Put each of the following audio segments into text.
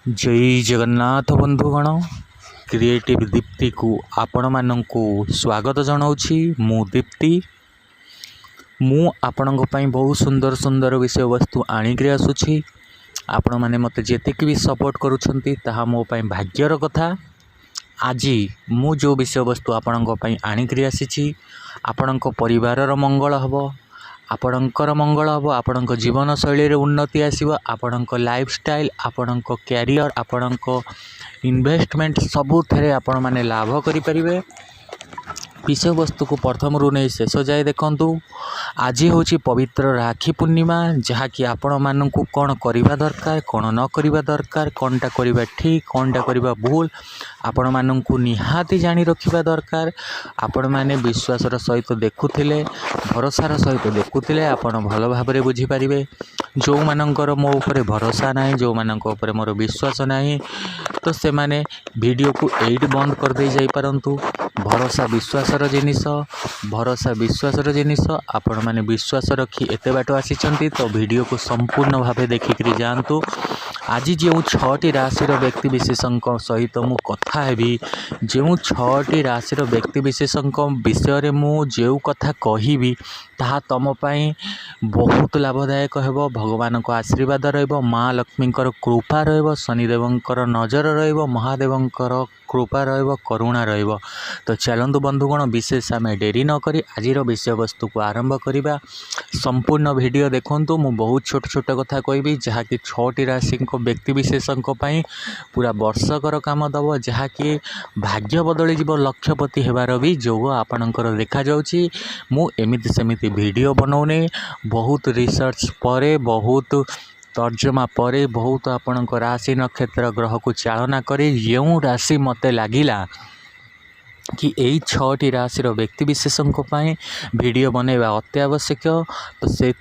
जय जगन्नाथ बंधुगण क्रिएटिव दीप्ति को आपण मानंकु स्वागत जनाऊँगी। मु दीप्ति मु आपणों बहुत सुंदर सुंदर विषय वस्तु आणिक आसूँ। आपण मैंने मत जेतिक भी सपोर्ट करुछंती ताहा मो पाई भाग्यर कथा। आज मु जो विषय वस्तु आपणों आणिक आसी आपणों परिवार मंगल हम, आपणकर मंगल हम, आपण जीवन शैली उन्नति आसव, आपण लाइफस्टाइल, आपण कैरियर, आपण इन्वेस्टमेंट सबुथे आपण मैंने लाभ करें। विषय वस्तु को प्रथम रू नहीं शेष जाए देखूँ। आज हूँ पवित्र राखी पूर्णिमा, जहाँकि आपण मानक कौन करवा दरकार, कौन न करवा दरकार, कौनटा करवा ठीक, कौनटा करवा भूल, आपण मानक निहाती जानी रखा दरकार। आपण मैंने विश्वासर सहित देखुले, भरोसार सहित देखुले, आपण भल भाव बुझीपारे। जो मानकर मो उपर भरोसा ना, जो मानक उपर मोर विश्वास ना, तो से माने वीडियो को एट बंद कर दे जाई परंतु। भरोसा विश्वासर जिनिस, भरोसा विश्वासर जिनिस। आपण माने विश्वास रखी एते बाट आसी तो वीडियो को संपूर्ण भाव देखिक जातु। आज जो 6टी राशि व्यक्ति विशेषों सहित मु कथा हेबी, जो 6टी राशि व्यक्ति विशेषों विषय मु जो कथा कहिबी ताहा तुम पाई बहुत लाभदायक हेबो। भगवान को आशीर्वाद रहिबो, माँ लक्ष्मींकर कृपा रहिबो, शनिदेवंकर नजर रहिबो, महादेवंकर कृपा रहिबो, करुणा रहिबो। तो चलंतु बंधुगण, विशेष आम डेरी न करी आज विषय वस्तु को आरंभ करिबा। संपूर्ण वीडियो देखंतु। मु बहुत छोट छोट कथा कहबी जहाँकि 6टी राशि व्यक्ति विशेषों पूरा वर्षकर काम दब, जहाँकि भाग्य बदली जीव, लक्षपति हेबार भी जोग आपणकर देखा जाउची। मु एमिति सेमिति वीडियो बनाउने, बहुत रिसर्च पर, बहुत तर्जमा पर, बहुत आपण राशि नक्षत्र ग्रह को चालना करी जो राशि मते लगिला कि यही 6टी राशि व्यक्ति विशेषों वीडियो बनैबा अत्यावश्यक। तो से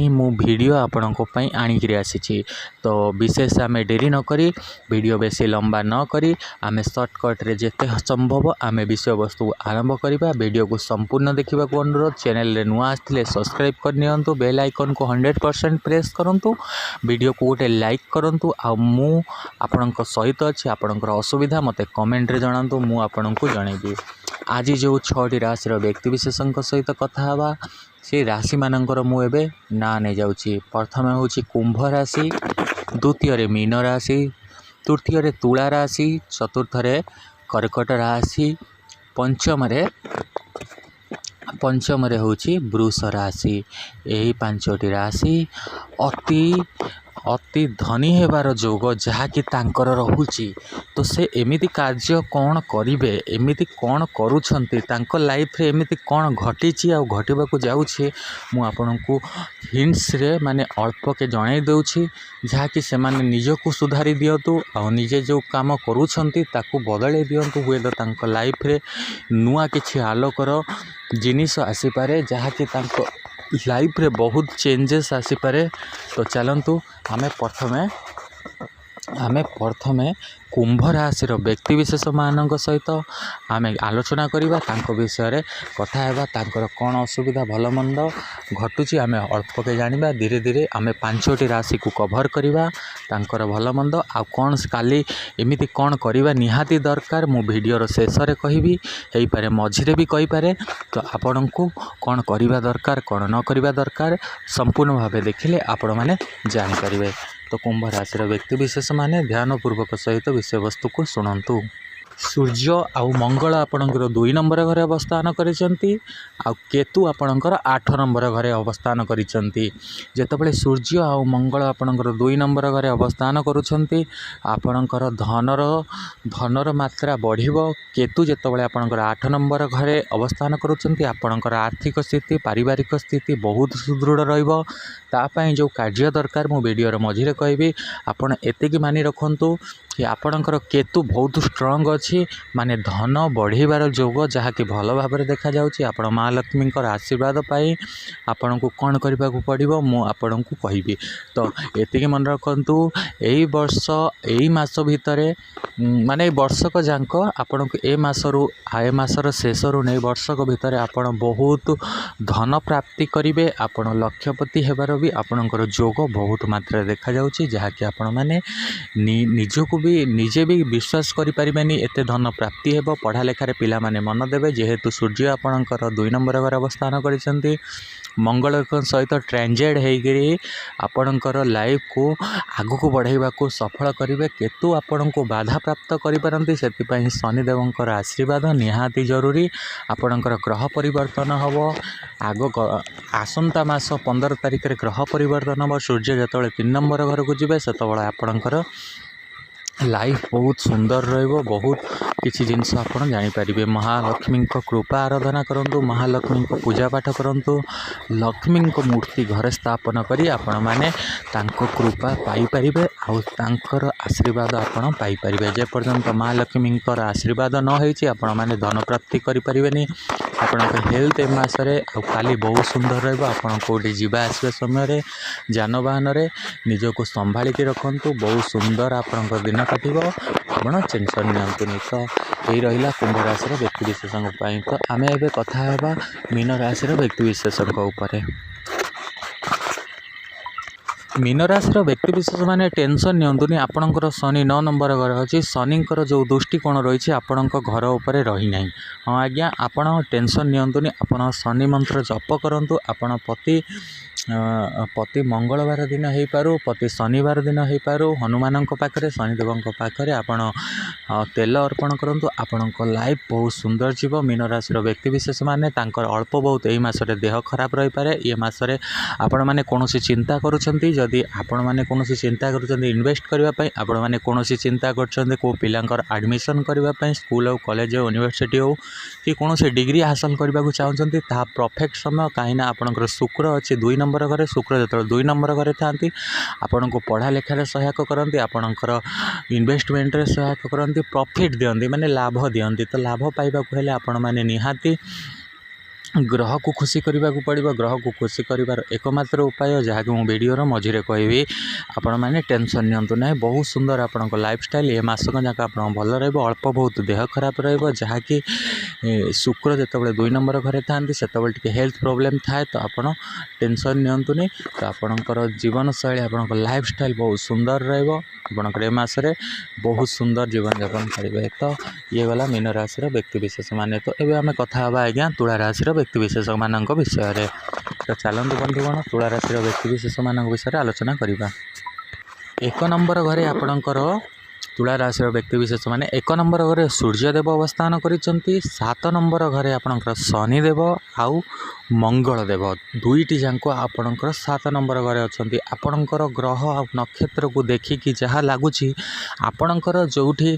मु वीडियो आपणों आणिक आसी। तो विशेष आम डेरी न करी, वीडियो बेसी लंबा न करी, आम सर्टकट रे जेते संभव आम विषय वस्तु आरंभ करवा। वीडियो को संपूर्ण देखा अनुरोध। चैनल रे नुआ आसथिले सब्सक्राइब करनियंतु, बेल आइकन को 100% प्रेस करंतु, वीडियो को गोटे लाइक करंतु। आ मु आपणों सहित अच्छी, आपणकर असुविधा मते कमेंट रे जणांतु, मु आपणों जनइबी। आज जो 6टी राशि व्यक्ति विशेषों सहित कथा हवा, से राशि मानकर मुझे ना नहीं जाऊँगी। प्रथम हूँ कुंभ राशि, द्वितीय रे मीन राशि, तृतीय रे तुला राशि, चतुर्थ रे कर्कट राशि, पंचम रे हूँ वृष राशि। यही 5टी राशि अति धनी हेबार जोग जहाँकि तांकर रहुची। तो से एमिति कार्य कौन करिवे, एमिति कौन करूछंती, तांको लाइफ रे एमिति कौन घटीची आ घटिबाकू जाउछी, मु आपनकू हिंट्स रे माने अल्प के जणाई देउछि, जहाँकि से माने निजको सुधारी दियंतु आ निजे जो काम करूछंती ताकू बदले दियंतु। हुए तो तांको लाइफ रे नुआ किछि आलोकर जिनिस आसी पारे, जहाँकि तांको लाइफ रे बहुत चेंजेस आसी पारे। तो चलंतु आमे प्रथमे कुंभ राशि व्यक्ति विशेष मान सहित आम आलोचना करवा, तांको विषय कथा हेबा, तांकर कौन असुविधा भल मंद घटुची आम अल्प के जानिबा। धीरे धीरे आम 5टी राशि को कभर करवा, तांकर भल मंद आ कौन काली एमिति कौन करवा निहाती दरकार मु वीडियोर शेष रे कहबी, हेई पारे मझिरे भी कहि पारे। तो आपण को कौन करवा दरकार, कौन न करवा दरकार संपूर्ण भाव देखिले आपण माने जानि परिबे। तो कुंभ राशि व्यक्ति विशेष माने ध्यानपूर्वक सहित विषय वस्तु को शुणु। सूर्य आउ मंगल आपणकर 2 नंबर घरे अवस्थान करिसेंती, आ केतु आपणकर 8 नंबर घरे अवस्थान करिसेंती। जेतेबेले सूर्य आउ मंगल आपणकर 2 नंबर घरे अवस्थान करुछंती, आपणकर धनर मात्रा बढ़िबो। केतु जेतेबेले आपणकर 8 नंबर घरे अवस्थान करुछंती, आपणकर आर्थिक स्थिति, पारिवारिक स्थिति बहुत सुदृढ़ रहिबो। तापाई जो कार्य दरकार मु वीडियोर मझिरे कहबी, आपण एतिकी मानि रखंतु कि आपणकर केतु बहुत स्ट्रॉन्ग अच्छी। ଅଛି ମାନେ ଧନ ବଢ଼ିବାର ଯୋଗ ଯାହାକି ଭଲ ଭାବରେ ଦେଖାଯାଉଛି। ଆପଣ ମା ଲକ୍ଷ୍ମୀଙ୍କର ଆଶୀର୍ବାଦ ପାଇ ଆପଣଙ୍କୁ କ'ଣ କରିବାକୁ ପଡ଼ିବ ମୁଁ ଆପଣଙ୍କୁ କହିବି। ତ ଏତିକି ମନେ ରଖନ୍ତୁ, ଏଇ ବର୍ଷ ଏଇ ମାସ ଭିତରେ ମାନେ ଏଇ ବର୍ଷକ ଯାକ ଆପଣଙ୍କୁ ଏ ମାସର ଶେଷରୁ ନେଇ ବର୍ଷକ ଭିତରେ ଆପଣ ବହୁତ ଧନ ପ୍ରାପ୍ତି କରିବେ। ଆପଣ ଲକ୍ଷପତି ହେବାର ବି ଆପଣଙ୍କର ଯୋଗ ବହୁତ ମାତ୍ରାରେ ଦେଖାଯାଉଛି, ଯାହାକି ଆପଣମାନେ ନିଜକୁ ବି ନିଜେ ବି ବିଶ୍ୱାସ କରିପାରିବେନି ଏତେ ଧନ ପ୍ରାପ୍ତି ହେବ। ପଢ଼ା ଲେଖାରେ ପିଲାମାନେ ମନ ଦେବେ, ଯେହେତୁ ସୂର୍ଯ୍ୟ ଆପଣଙ୍କର 2 ନମ୍ବର ଘରେ ଅବସ୍ଥାନ କରିଛନ୍ତି। ମଙ୍ଗଳଙ୍କ ସହିତ ଟ୍ରାଞ୍ଜେକ୍ଟ ହେଇକରି ଆପଣଙ୍କର ଲାଇଫକୁ ଆଗକୁ ବଢ଼ାଇବାକୁ ସଫଳ କରିବେ। କେତୁ ଆପଣଙ୍କୁ ବାଧାପ୍ରାପ୍ତ କରିପାରନ୍ତି, ସେଥିପାଇଁ ଶନିଦେବଙ୍କର ଆଶୀର୍ବାଦ ନିହାତି ଜରୁରୀ। ଆପଣଙ୍କର ଗ୍ରହ ପରିବର୍ତ୍ତନ ହେବ। ଆସନ୍ତା ମାସ 15 ତାରିଖରେ ଗ୍ରହ ପରିବର୍ତ୍ତନ ହେବ। ସୂର୍ଯ୍ୟ ଯେତେବେଳେ 3 ନମ୍ବର ଘରକୁ ଯିବେ ସେତେବେଳେ ଆପଣଙ୍କର ଲାଇଫ୍ ବହୁତ ସୁନ୍ଦର ରହିବ। ବହୁତ କିଛି ଜିନିଷ ଆପଣ ଜାଣିପାରିବେ। ମହାଲକ୍ଷ୍ମୀଙ୍କ କୃପା ଆରାଧନା କରନ୍ତୁ, ମହାଲକ୍ଷ୍ମୀଙ୍କ ପୂଜାପାଠ କରନ୍ତୁ, ଲକ୍ଷ୍ମୀଙ୍କ ମୂର୍ତ୍ତି ଘରେ ସ୍ଥାପନ କରି ଆପଣମାନେ ତାଙ୍କ କୃପା ପାଇପାରିବେ ଆଉ ତାଙ୍କର ଆଶୀର୍ବାଦ ଆପଣ ପାଇପାରିବେ। ଯେପର୍ଯ୍ୟନ୍ତ ମହାଲକ୍ଷ୍ମୀଙ୍କର ଆଶୀର୍ବାଦ ନ ହେଇଛି ଆପଣମାନେ ଧନ ପ୍ରାପ୍ତି କରିପାରିବେନି। ଆପଣଙ୍କ ହେଲ୍ଥ ଏ ମାସରେ ଆଉ କାଲି ବହୁତ ସୁନ୍ଦର ରହିବ। ଆପଣ କେଉଁଠି ଯିବା ଆସିବା ସମୟରେ ଯାନବାହନରେ ନିଜକୁ ସମ୍ଭାଳିକି ରଖନ୍ତୁ। ବହୁତ ସୁନ୍ଦର ଆପଣଙ୍କ ଦିନ କାଟିବ, ଆପଣ ଟେନସନ୍ ନିଅନ୍ତୁନି। ତ ଏଇ ରହିଲା କୁମ୍ଭ ରାଶିର ବ୍ୟକ୍ତିବିଶେଷଙ୍କ ପାଇଁ। ତ ଆମେ ଏବେ କଥା ହେବା ମୀନ ରାଶିର ବ୍ୟକ୍ତିବିଶେଷଙ୍କ ଉପରେ। ମୀନ ରାଶିର ବ୍ୟକ୍ତିବିଶେଷ ମାନେ ଟେନସନ୍ ନିଅନ୍ତୁନି। ଆପଣଙ୍କର ଶନି 9 ନମ୍ବର ଘରେ ଅଛି। ଶନିଙ୍କର ଯେଉଁ ଦୃଷ୍ଟିକୋଣ ରହିଛି ଆପଣଙ୍କ ଘର ଉପରେ ରହିନାହିଁ। ହଁ ଆଜ୍ଞା, ଆପଣ ଟେନସନ୍ ନିଅନ୍ତୁନି। ଆପଣ ଶନି ମନ୍ତ୍ର ଜପ କରନ୍ତୁ। ଆପଣ ପ୍ରତି ମଙ୍ଗଳବାର ଦିନ ହେଇପାରୁ, ପ୍ରତି ଶନିବାର ଦିନ ହେଇପାରୁ, ହନୁମାନଙ୍କ ପାଖରେ ଶନିଦେବଙ୍କ ପାଖରେ ଆପଣ ତେଲ ଅର୍ପଣ କରନ୍ତୁ। ଆପଣଙ୍କ ଲାଇଫ୍ ବହୁତ ସୁନ୍ଦର ଯିବ। ମୀନ ରାଶିର ବ୍ୟକ୍ତିବିଶେଷ ମାନେ ତାଙ୍କର ଅଳ୍ପ ବହୁତ ଏଇ ମାସରେ ଦେହ ଖରାପ ରହିପାରେ। ଏ ମାସରେ ଆପଣମାନେ କୌଣସି ଚିନ୍ତା କରୁଛନ୍ତି, ଯଦି ଆପଣମାନେ କୌଣସି ଚିନ୍ତା କରୁଛନ୍ତି ଇନଭେଷ୍ଟ କରିବା ପାଇଁ, ଆପଣମାନେ କୌଣସି ଚିନ୍ତା କରୁଛନ୍ତି କେଉଁ ପିଲାଙ୍କର ଆଡ଼ମିସନ୍ କରିବା ପାଇଁ, ସ୍କୁଲ ହେଉ, କଲେଜ ହେଉ, ୟୁନିଭର୍ସିଟି ହେଉ, କି କୌଣସି ଡିଗ୍ରୀ ହାସଲ କରିବାକୁ ଚାହୁଁଛନ୍ତି, ତାହା ପରଫେକ୍ଟ ସମୟ। କାହିଁକିନା ଆପଣଙ୍କର ଶୁକ୍ର ଅଛି 2 ନମ୍ବର ଘରେ। ଶୁକ୍ର ଯେତେବେଳେ 2 ନମ୍ବର ଘରେ ଥାନ୍ତି ଆପଣଙ୍କୁ ପଢ଼ା ଲେଖାରେ ସହାୟକ କରନ୍ତି, ଆପଣଙ୍କର ଇନଭେଷ୍ଟମେଣ୍ଟରେ ସହାୟକ କରନ୍ତି, ପ୍ରଫିଟ୍ ଦିଅନ୍ତି ମାନେ ଲାଭ ଦିଅନ୍ତି। ତ ଲାଭ ପାଇବାକୁ ହେଲେ ଆପଣମାନେ ନିହାତି ଗ୍ରହକୁ ଖୁସି କରିବାକୁ ପଡ଼ିବ। ଗ୍ରହକୁ ଖୁସି କରିବାର ଏକମାତ୍ର ଉପାୟ ଯାହାକି ମୁଁ ଭିଡ଼ିଓର ମଝିରେ କହିବି, ଆପଣମାନେ ଟେନସନ୍ ନିଅନ୍ତୁ ନାହିଁ। ବହୁତ ସୁନ୍ଦର ଆପଣଙ୍କ ଲାଇଫଷ୍ଟାଇଲ୍ ଏ ମାସକ ଯାକ ଆପଣଙ୍କ ଭଲ ରହିବ। ଅଳ୍ପ ବହୁତ ଦେହ ଖରାପ ରହିବ, ଯାହାକି ଶୁକ୍ର ଯେତେବେଳେ 2 ନମ୍ବର ଘରେ ଥାନ୍ତି ସେତେବେଳେ ଟିକେ ହେଲ୍ଥ ପ୍ରୋବ୍ଲେମ୍ ଥାଏ। ତ ଆପଣ ଟେନସନ୍ ନିଅନ୍ତୁନି। ତ ଆପଣଙ୍କର ଜୀବନଶୈଳୀ, ଆପଣଙ୍କ ଲାଇଫଷ୍ଟାଇଲ୍ ବହୁତ ସୁନ୍ଦର ରହିବ। ଆପଣଙ୍କର ଏ ମାସରେ ବହୁତ ସୁନ୍ଦର ଜୀବନଯାପନ କରିବେ। ତ ଇଏ ଗଲା ମୀନ ରାଶିର ବ୍ୟକ୍ତିବିଶେଷ ମାନେ। ତ ଏବେ ଆମେ କଥା ହେବା ଆଜ୍ଞା ତୁଳା ରାଶିର ବ୍ୟକ୍ତିବିଶେଷମାନଙ୍କ ବିଷୟରେ। ତ ଚାଲନ୍ତୁ ବନ୍ଧୁଗଣ, ତୁଳା ରାଶିର ବ୍ୟକ୍ତିବିଶେଷମାନଙ୍କ ବିଷୟରେ ଆଲୋଚନା କରିବା। 1 ନମ୍ବର ଘରେ ଆପଣଙ୍କର ତୁଳା ରାଶିର ବ୍ୟକ୍ତିବିଶେଷ ମାନେ 1 ନମ୍ବର ଘରେ ସୂର୍ଯ୍ୟଦେବ ଅବସ୍ଥାନ କରିଛନ୍ତି। 7 ନମ୍ବର ଘରେ ଆପଣଙ୍କର ଶନିଦେବ ଆଉ ମଙ୍ଗଳଦେବ ଦୁଇଟି ଯାକ ଆପଣଙ୍କର 7 ନମ୍ବର ଘରେ ଅଛନ୍ତି। ଆପଣଙ୍କର ଗ୍ରହ ଆଉ ନକ୍ଷତ୍ରକୁ ଦେଖିକି ଯାହା ଲାଗୁଛି ଆପଣଙ୍କର ଯେଉଁଠି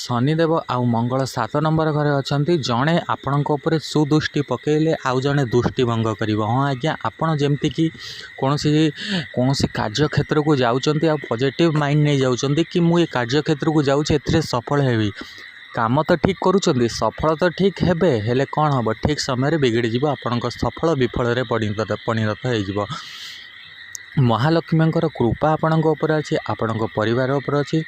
ଶନିଦେବ ଆଉ ମଙ୍ଗଳ 7 ନମ୍ବର ଘରେ ଅଛନ୍ତି, ଜଣେ ଆପଣଙ୍କ ଉପରେ ସୁଦୃଷ୍ଟି ପକାଇଲେ ଆଉ ଜଣେ ଦୃଷ୍ଟି ଭଙ୍ଗ କରିବ। ହଁ ଆଜ୍ଞା, ଆପଣ ଯେମିତିକି କୌଣସି କାର୍ଯ୍ୟକ୍ଷେତ୍ରକୁ ଯାଉଛନ୍ତି ଆଉ ପଜିଟିଭ୍ ମାଇଣ୍ଡ ନେଇ ଯାଉଛନ୍ତି କି ମୁଁ ଏ କାର୍ଯ୍ୟକ୍ଷେତ୍ରକୁ ଯାଉଛି ଏଥିରେ ସଫଳ ହେବି। କାମ ତ ଠିକ୍ କରୁଛନ୍ତି, ସଫଳ ତ ଠିକ୍ ହେବେ, ହେଲେ କ'ଣ ହେବ ଠିକ୍ ସମୟରେ ବିଗିଡ଼ିଯିବ। ଆପଣଙ୍କ ସଫଳ ବିଫଳରେ ପରିଣତ ହୋଇଯିବ। ମହାଲକ୍ଷ୍ମୀଙ୍କର କୃପା ଆପଣଙ୍କ ଉପରେ ଅଛି, ଆପଣଙ୍କ ପରିବାର ଉପରେ ଅଛି।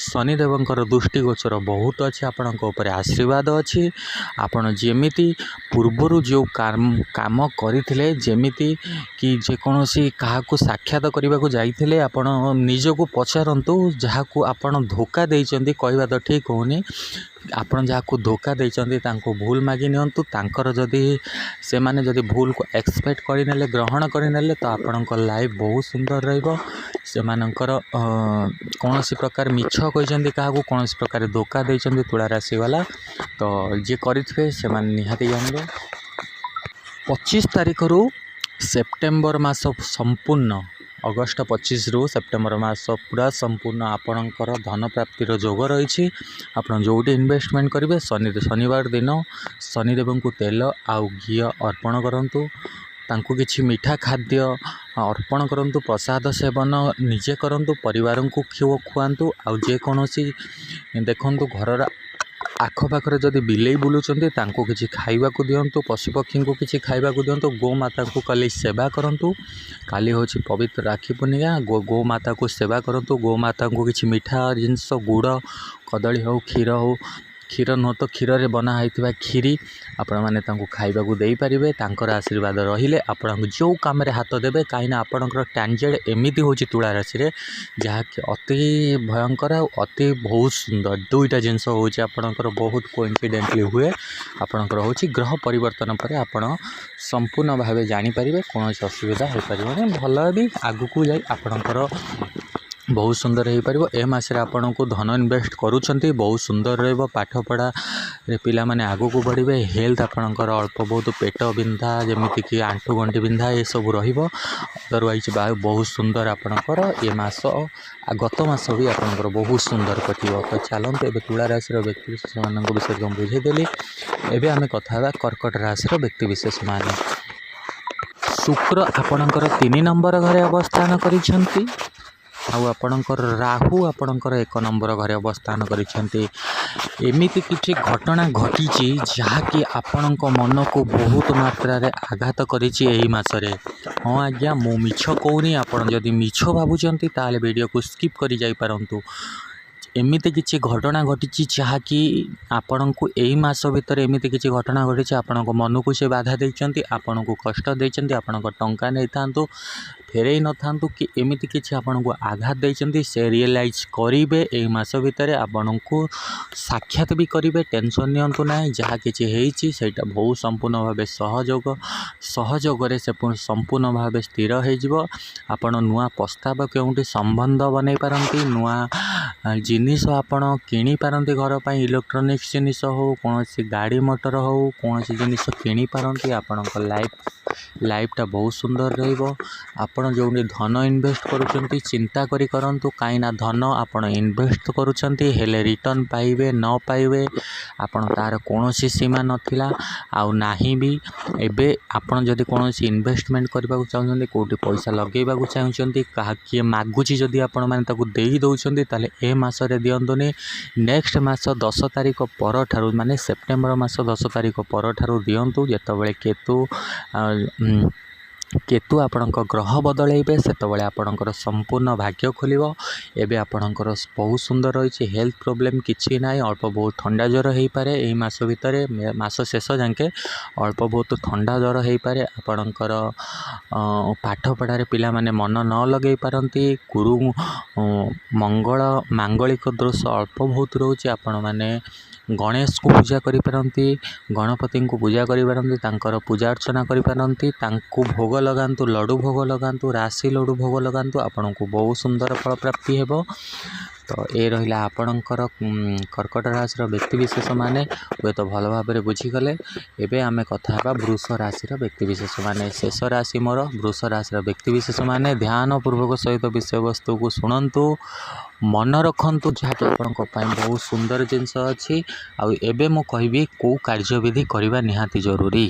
ଶନିଦେବଙ୍କର ଦୃଷ୍ଟିଗୋଚର ବହୁତ ଅଛି, ଆପଣଙ୍କ ଉପରେ ଆଶୀର୍ବାଦ ଅଛି। ଆପଣ ଯେମିତି ପୂର୍ବରୁ ଯେଉଁ କାମ କରିଥିଲେ, ଯେମିତି କି ଯେକୌଣସି କାହାକୁ ସାକ୍ଷାତ କରିବାକୁ ଯାଇଥିଲେ, ଆପଣ ନିଜକୁ ପଚାରନ୍ତୁ ଯାହାକୁ ଆପଣ ଧୋକା ଦେଇଛନ୍ତି, କହିବା ତ ଠିକ୍ ହେଉନି, ଆପଣ ଯାହାକୁ ଧୋକା ଦେଇଛନ୍ତି ତାଙ୍କୁ ଭୁଲ ମାଗି ନିଅନ୍ତୁ। ସେମାନେ ଯଦି ଭୁଲକୁ ଏକ୍ସପେକ୍ଟ କରିନେଲେ, ଗ୍ରହଣ କରିନେଲେ, ତ ଆପଣଙ୍କ ଲାଇଫ୍ ବହୁତ ସୁନ୍ଦର ରହିବ। ସେମାନଙ୍କର କୌଣସି ପ୍ରକାର ମିଛ କହିଛନ୍ତି, କାହାକୁ କୌଣସି ପ୍ରକାର ଧୋକା ଦେଇଛନ୍ତି ତୁଳା ରାଶି ବାଲା, ତ ଯିଏ କରିଥିବେ ସେମାନେ ନିହାତି ଜାଣିବେ। 25 ତାରିଖରୁ ସେପ୍ଟେମ୍ବର ମାସ ସମ୍ପୂର୍ଣ୍ଣ, ଅଗଷ୍ଟ 25ରୁ ସେପ୍ଟେମ୍ବର ମାସ ପୁରା ସମ୍ପୂର୍ଣ୍ଣ ଆପଣଙ୍କର ଧନ ପ୍ରାପ୍ତିର ଯୋଗ ରହିଛି। ଆପଣ ଯେଉଁଠି ଇନଭେଷ୍ଟମେଣ୍ଟ କରିବେ ଶନିବାର ଦିନ ଶନିଦେବଙ୍କୁ ତେଲ ଆଉ ଘିଅ ଅର୍ପଣ କରନ୍ତୁ। ତାଙ୍କୁ କିଛି ମିଠା ଖାଦ୍ୟ ଅର୍ପଣ କରନ୍ତୁ। ପ୍ରସାଦ ସେବନ ନିଜେ କରନ୍ତୁ, ପରିବାରଙ୍କୁ ଖୁଆନ୍ତୁ। ଆଉ ଯେକୌଣସି ଦେଖନ୍ତୁ ଘରର ଆଖପାଖରେ ଯଦି ବିଲେଇ ବୁଲୁଛନ୍ତି ତାଙ୍କୁ କିଛି ଖାଇବାକୁ ଦିଅନ୍ତୁ, ପଶୁପକ୍ଷୀଙ୍କୁ କିଛି ଖାଇବାକୁ ଦିଅନ୍ତୁ, ଗୋମାତାଙ୍କୁ କାଲି ସେବା କରନ୍ତୁ। କାଲି ହେଉଛି ପବିତ୍ର ରାକ୍ଷୀ ପୂର୍ଣ୍ଣିମା। ଗୋମାତାକୁ ସେବା କରନ୍ତୁ। ଗୋମାତାଙ୍କୁ କିଛି ମିଠା ଜିନିଷ, ଗୁଡ଼, କଦଳୀ ହେଉ, କ୍ଷୀର ହେଉ, କ୍ଷୀର ନୁହଁ ତ କ୍ଷୀରରେ ବନା ହୋଇଥିବା କ୍ଷୀରି ଆପଣମାନେ ତାଙ୍କୁ ଖାଇବାକୁ ଦେଇପାରିବେ। ତାଙ୍କର ଆଶୀର୍ବାଦ ରହିଲେ ଆପଣଙ୍କୁ ଯେଉଁ କାମରେ ହାତ ଦେବେ, କାହିଁକିନା ଆପଣଙ୍କର ଟ୍ୟାଞ୍ଜେଡ଼ ଏମିତି ହେଉଛି ତୁଳା ରାଶିରେ ଯାହାକି ଅତି ଭୟଙ୍କର ଆଉ ଅତି ବହୁତ ସୁନ୍ଦର। ଦୁଇଟା ଜିନିଷ ହେଉଛି ଆପଣଙ୍କର ବହୁତ କୋଇନ୍ସିଡେଣ୍ଟଲି ହୁଏ। ଆପଣଙ୍କର ହେଉଛି ଗ୍ରହ ପରିବର୍ତ୍ତନ ପରେ ଆପଣ ସମ୍ପୂର୍ଣ୍ଣ ଭାବେ ଜାଣିପାରିବେ, କୌଣସି ଅସୁବିଧା ହୋଇପାରିବନି। ଭଲ ବି ଆଗକୁ ଯାଇ ଆପଣଙ୍କର ବହୁତ ସୁନ୍ଦର ହୋଇପାରିବ। ଏ ମାସରେ ଆପଣଙ୍କୁ ଧନ ଇନଭେଷ୍ଟ କରୁଛନ୍ତି, ବହୁତ ସୁନ୍ଦର ରହିବ। ପାଠପଢ଼ାରେ ପିଲାମାନେ ଆଗକୁ ବଢ଼ିବେ। ହେଲ୍ଥ ଆପଣଙ୍କର ଅଳ୍ପ ବହୁତ ପେଟ ବିନ୍ଧା, ଯେମିତିକି ଆଣ୍ଠୁ ଗଣ୍ଠି ବିନ୍ଧା ଏସବୁ ରହିବ। ଅଦରୱାଇଜ୍ ବହୁତ ସୁନ୍ଦର ଆପଣଙ୍କର ଏ ମାସ, ଗତ ମାସ ବି ଆପଣଙ୍କର ବହୁତ ସୁନ୍ଦର କଟିବ। ତ ଚାଲନ୍ତୁ ଏବେ ତୁଳା ରାଶିର ବ୍ୟକ୍ତିବିଶେଷମାନଙ୍କ ବିଷୟରେ ମୁଁ ବୁଝେଇଦେଲି। ଏବେ ଆମେ କଥା ହେବା କର୍କଟ ରାଶିର ବ୍ୟକ୍ତିବିଶେଷମାନେ। ଶୁକ୍ର ଆପଣଙ୍କର 3 ନମ୍ବର ଘରେ ଅବସ୍ଥାନ କରିଛନ୍ତି ଆଉ ଆପଣଙ୍କର ରାହୁ ଆପଣଙ୍କର 1 ନମ୍ବର ଘରେ ଅବସ୍ଥାନ କରିଛନ୍ତି। ଏମିତି କିଛି ଘଟଣା ଘଟିଛି ଯାହାକି ଆପଣଙ୍କ ମନକୁ ବହୁତ ମାତ୍ରାରେ ଆଘାତ କରିଛି ଏହି ମାସରେ। ହଁ ଆଜ୍ଞା, ମୁଁ ମିଛ କହୁନି। ଆପଣ ଯଦି ମିଛ ଭାବୁଛନ୍ତି ତାହେଲେ ଭିଡ଼ିଓକୁ ସ୍କିପ୍ କରି ଯାଇପାରନ୍ତୁ। ଏମିତି କିଛି ଘଟଣା ଘଟିଛି ଯାହାକି ଆପଣଙ୍କୁ ଏହି ମାସ ଭିତରେ ଏମିତି କିଛି ଘଟଣା ଘଟିଛି, ଆପଣଙ୍କ ମନକୁ ସେ ବାଧା ଦେଇଛନ୍ତି, ଆପଣଙ୍କୁ କଷ୍ଟ ଦେଇଛନ୍ତି। ଆପଣଙ୍କ ଟଙ୍କା ନେଇଥାନ୍ତୁ, ଫେରେଇ ନଥାନ୍ତୁ, କି ଏମିତି କିଛି ଆପଣଙ୍କୁ ଆଘାତ ଦେଇଛନ୍ତି, ସେ ରିଏଲାଇଜ୍ କରିବେ ଏହି ମାସ ଭିତରେ। ଆପଣଙ୍କୁ ସାକ୍ଷାତ ବି କରିବେ। ଟେନସନ୍ ନିଅନ୍ତୁ ନାହିଁ। ଯାହା କିଛି ହେଇଛି ସେଇଟା ବହୁତ ସମ୍ପୂର୍ଣ୍ଣ ଭାବେ ସହଯୋଗରେ ସେ ସମ୍ପୂର୍ଣ୍ଣ ଭାବେ ସ୍ଥିର ହୋଇଯିବ। ଆପଣ ନୂଆ ପ୍ରସ୍ତାବ କେଉଁଠି ସମ୍ବନ୍ଧ ବନେଇ ପାରନ୍ତି। ନୂଆ ଜିନିଷ ଆପଣ କିଣିପାରନ୍ତି। ଘର ପାଇଁ ଇଲେକ୍ଟ୍ରୋନିକ୍ସ ଜିନିଷ ହେଉ, କୌଣସି ଗାଡ଼ି ମଟର ହେଉ, କୌଣସି ଜିନିଷ କିଣିପାରନ୍ତି। ଆପଣଙ୍କ ଲାଇଫ୍ଟା ବହୁତ ସୁନ୍ଦର ରହିବ। ଆପଣ ଯେଉଁଠି ଧନ ଇନଭେଷ୍ଟ କରୁଛନ୍ତି ଚିନ୍ତା କରି କରନ୍ତୁ, କାହିଁକିନା ଧନ ଆପଣ ଇନଭେଷ୍ଟ କରୁଛନ୍ତି, ହେଲେ ରିଟର୍ଣ୍ଣ ପାଇବେ ନ ପାଇବେ ଆପଣ ତା'ର କୌଣସି ସୀମା ନଥିଲା ଆଉ ନାହିଁ ବି। ଏବେ ଆପଣ ଯଦି କୌଣସି ଇନଭେଷ୍ଟମେଣ୍ଟ କରିବାକୁ ଚାହୁଁଛନ୍ତି, କେଉଁଠି ପଇସା ଲଗାଇବାକୁ ଚାହୁଁଛନ୍ତି, କିଏ ମାଗୁଛି ଯଦି ଆପଣମାନେ ତାକୁ ଦେଇ ଦେଉଛନ୍ତି, ତାହେଲେ ଏ ମାସରେ ଦିଅନ୍ତୁନି। ନେକ୍ସଟ ମାସ 10 ତାରିଖ ପରଠାରୁ, ମାନେ ସେପ୍ଟେମ୍ବର ମାସ 10 ତାରିଖ ପରଠାରୁ ଦିଅନ୍ତୁ। ଯେତେବେଳେ କେତୁ ଆପଣଙ୍କ ଗ୍ରହ ବଦଳାଇବେ ସେତେବେଳେ ଆପଣଙ୍କର ସମ୍ପୂର୍ଣ୍ଣ ଭାଗ୍ୟ ଖୋଲିବ। ଏବେ ଆପଣଙ୍କର ବହୁତ ସୁନ୍ଦର ରହିଛି। ହେଲ୍ଥ ପ୍ରୋବ୍ଲେମ୍ କିଛି ନାହିଁ। ଅଳ୍ପ ବହୁତ ଥଣ୍ଡା ଜ୍ୱର ହୋଇପାରେ ଏହି ମାସ ଭିତରେ, ମାସ ଶେଷ ଯାକେ ଅଳ୍ପ ବହୁତ ଥଣ୍ଡା ଜ୍ୱର ହୋଇପାରେ। ଆପଣଙ୍କର ପାଠପଢ଼ାରେ ପିଲାମାନେ ମନ ନ ଲଗାଇ ପାରନ୍ତି। ମାଙ୍ଗଳିକ ଦୋଷ ଅଳ୍ପ ବହୁତ ରହୁଛି। ଆପଣମାନେ ଗଣେଶକୁ ପୂଜା କରିପାରନ୍ତି, ଗଣପତିଙ୍କୁ ପୂଜା କରିପାରନ୍ତି, ତାଙ୍କର ପୂଜା ଅର୍ଚ୍ଚନା କରିପାରନ୍ତି। ତାଙ୍କୁ ଭୋଗ ଲଗାନ୍ତୁ, ଲଡ଼ୁ ଭୋଗ ଲଗାନ୍ତୁ, ରାଶି ଲଡ଼ୁ ଭୋଗ ଲଗାନ୍ତୁ। ଆପଣଙ୍କୁ ବହୁତ ସୁନ୍ଦର ଫଳପ୍ରାପ୍ତି ହେବ। ତ ଏ ରହିଲା ଆପଣଙ୍କର କର୍କଟ ରାଶିର ବ୍ୟକ୍ତିବିଶେଷମାନେ। ହୁଏତ ଭଲ ଭାବରେ ବୁଝିଗଲେ। ଏବେ ଆମେ କଥା ହେବା ବୃଷ ରାଶିର ବ୍ୟକ୍ତିବିଶେଷମାନେ। ଶେଷ ରାଶି ମୋର ବୃଷ ରାଶିର ବ୍ୟକ୍ତିବିଶେଷମାନେ। ଧ୍ୟାନପୂର୍ବକ ସହିତ ବିଷୟବସ୍ତୁକୁ ଶୁଣନ୍ତୁ, ମନେ ରଖନ୍ତୁ, ଯାହାକି ଆପଣଙ୍କ ପାଇଁ ବହୁତ ସୁନ୍ଦର ଜିନିଷ ଅଛି। ଆଉ ଏବେ ମୁଁ କହିବି କେଉଁ କାର୍ଯ୍ୟବିଧି କରିବା ନିହାତି ଜରୁରୀ।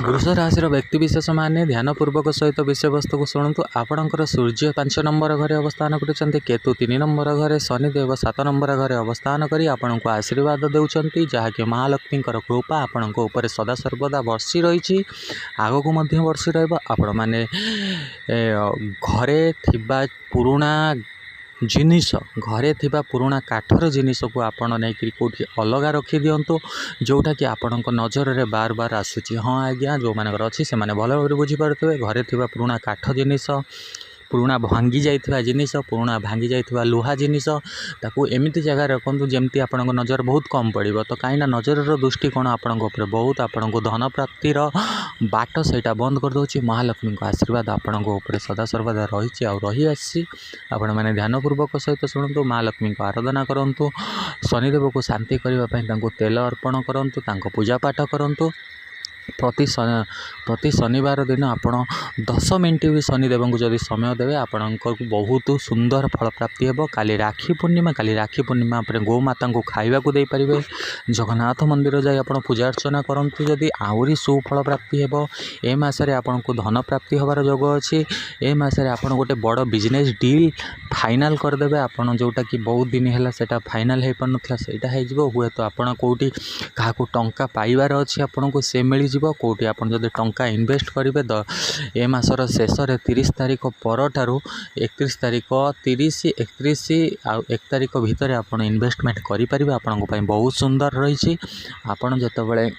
ବୃଷ ରାଶିର ବ୍ୟକ୍ତିବିଶେଷମାନେ ଧ୍ୟାନପୂର୍ବକ ସହିତ ବିଷୟବସ୍ତୁକୁ ଶୁଣନ୍ତୁ। ଆପଣଙ୍କର ସୂର୍ଯ୍ୟ 5 ନମ୍ବର ଘରେ ଅବସ୍ଥାନ କରୁଛନ୍ତି, କେତୁ 3 ନମ୍ବର ଘରେ, ଶନିଦେବ 7 ନମ୍ବର ଘରେ ଅବସ୍ଥାନ କରି ଆପଣଙ୍କୁ ଆଶୀର୍ବାଦ ଦେଉଛନ୍ତି, ଯାହାକି ମହାଲକ୍ଷ୍ମୀଙ୍କର କୃପା ଆପଣଙ୍କ ଉପରେ ସଦାସର୍ବଦା ବର୍ଷି ରହିଛି, ଆଗକୁ ମଧ୍ୟ ବର୍ଷି ରହିବ। ଆପଣମାନେ ଘରେ ଥିବା ପୁରୁଣା କାଠର ଜିନିଷକୁ ଆପଣ ନେଇକରି କେଉଁଠି ଅଲଗା ରଖିଦିଅନ୍ତୁ, ଯେଉଁଟାକି ଆପଣଙ୍କ ନଜରରେ ବାର ଆସୁଛି। ହଁ ଆଜ୍ଞା, ଯେଉଁମାନଙ୍କର ଅଛି ସେମାନେ ଭଲ ଭାବରେ ବୁଝିପାରୁଥିବେ। ଘରେ ଥିବା ପୁରୁଣା କାଠ ଜିନିଷ, ପୁରୁଣା ଭାଙ୍ଗି ଯାଇଥିବା ଲୁହା ଜିନିଷ, ତାକୁ ଏମିତି ଜାଗାରେ ରଖନ୍ତୁ ଯେମିତି ଆପଣଙ୍କ ନଜର ବହୁତ କମ୍ ପଡ଼ିବ। ତ କାହିଁକିନା ନଜରର ଦୃଷ୍ଟିକୋଣ ଆପଣଙ୍କ ଉପରେ ବହୁତ, ଆପଣଙ୍କୁ ଧନ ପ୍ରାପ୍ତିର ବାଟ ସେଇଟା ବନ୍ଦ କରିଦେଉଛି। ମହାଲକ୍ଷ୍ମୀଙ୍କ ଆଶୀର୍ବାଦ ଆପଣଙ୍କ ଉପରେ ସଦାସର୍ବଦା ରହିଛି ଆଉ ରହିଆସିଛି। ଆପଣମାନେ ଧ୍ୟାନପୂର୍ବକ ସହିତ ଶୁଣନ୍ତୁ, ମହାଲକ୍ଷ୍ମୀଙ୍କ ଆରାଧନା କରନ୍ତୁ, ଶନିଦେବକୁ ଶାନ୍ତି କରିବା ପାଇଁ ତାଙ୍କୁ ତେଲ ଅର୍ପଣ କରନ୍ତୁ, ତାଙ୍କ ପୂଜାପାଠ କରନ୍ତୁ। प्रति शनिवार दिन आपण 10 मिनिट भी शनिदेव को जदि समय देवे आपण बहुत सुंदर फल प्राप्ति हे। काली राखी पूर्णिमा पर गोमाता को खाइबा को दे पारिबे। जगन्नाथ मंदिर जाई आपण पूजा अर्चना करंतु जदि आउरी सुफल प्राप्ति हेबो। ए मासरे आपण को धन प्राप्ति होबार योग अछि। ए मासरे आपण गोटे बड़ बिजनेस डील फाइनल कर देबे। आपण जोटा कि बहुत दिन हैला सेटा फाइनल हे पनथला सेटा हे जिवो। हुए तो आपण कोठी काहा को टंका पाइबार अछि आपण को से मिली जिवो। कोठी आपण जदि टंका इन्वेस्ट करिवे द ए मासर शेष रे 30 तारिख परठारु 31 तारिख 30 31 आ 1 तारिख भितर आपण इन्वेस्टमेंट करि परिबे। आपण को पई बहुत सुंदर रही छी। आपण जतबेले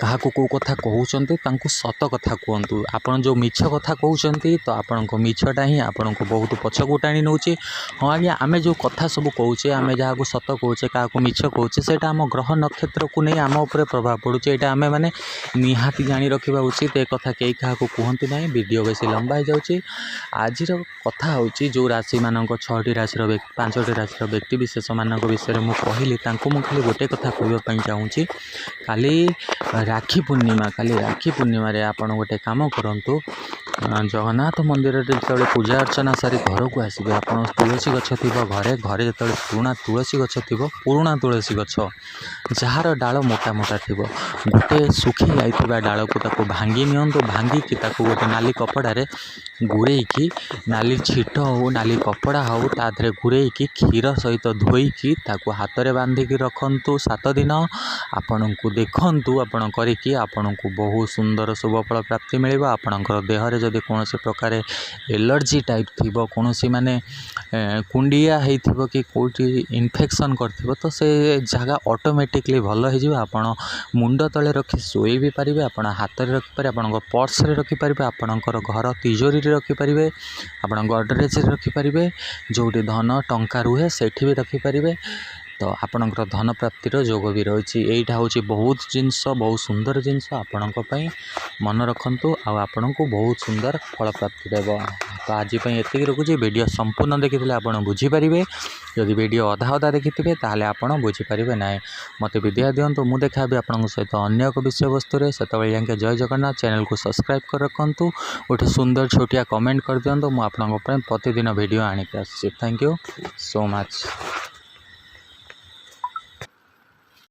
कहा को कथा कहउचंती तांको सत कथा कहतु। आपण जो मिछ कथा कहउचंती तो आपण को मिछटा ही आपण को बहुत पछकु टाणी नउची। हाँ आज्ञा आमे जो कथा सब कहउचे आमे जहा को सत कहउचे का को मिछ कहउचे सेटा हम ग्रह नक्षत्र को नहीं आम ऊपर प्रभाव पड़ुचे। एटा आमे माने निहाती जानी रखिबा उचित। ए कथा केई कहा को कहंती नाही। वीडियो बेसी लंबा हो जाउची। आजिर कथा होउची जो राशि मानक 6टी राशि रो 5टी राशि रो व्यक्ति विशेष मानक विषय मु कहिली तांको मु खाली गोटे कथा कहबा पई चाहूची। काली राखी पूर्णिमा रे आपण गोटे काम करंतु। जगन्नाथ मंदिर जो पूजा अर्चना सारी घर को आसबे आपण तुलसी गछ थी घरे जो पुराणा तुलसी गछ थी पुराणा तुलसी गछ जार डाल मोटा मोटा थी गोटे सुखी जाइथिबा डाल को ताको भांगी नियंतु। भांगी कि ताको गोटे नाली कपड़ा रे गुड़ेकी नाली छिट हो नाली कपड़ा हो ताधरे गुड़ेकी क्षीर सहित धोईकी ताको हाथ रे बांधिकी रखंतु 7 दिन। आपण को देखंतु आपण करिकी आपण को बहुत सुंदर शुभफल प्राप्ति मिलिबो। आपणकर देह रे जदि कौन प्रकार एलर्जी टाइप थी कौन माने कुंडिया होइथिबो कि कोठी इन्फेक्शन करथिबो तो से जगह ऑटोमेटिकली भल हो जिवो। आपण मुंड तले रखी सोई भी पारिबे। आपण हाथ रे रखि पारे आपण पर्स रे रखि पारिबे। आपणकर घर तिजोरी रे रखि पारिबे। आपण गडरेज रे रखि पारिबे। जोटी धन टंका रुहे सेठी भी रखि पारिबे। तो आपणकर धन प्राप्तिर जोग भी रही। यहीटा हूँ बहुत जिनस बहुत सुंदर जिनस आपण मन रखु आपण को बहुत सुंदर फल प्राप्ति देव। तो आज एति रखुच्छी। वीडियो संपूर्ण देखी आप बुझीपारे। जदि वीडियो अधा अधा देखी थे ताहले आपण बुझीपारे ना। मत विद्या दिंतु मुझे देखा आपण सहित अन्य एक विषय वस्तु से जाके जय जगन्नाथ चैनल को सब्सक्राइब कर रखु। गोटे सुंदर छोटिया कमेंट कर दिंतु। मुझे प्रतिदिन वीडियो आणिक आसुच्छी। Thank you so much.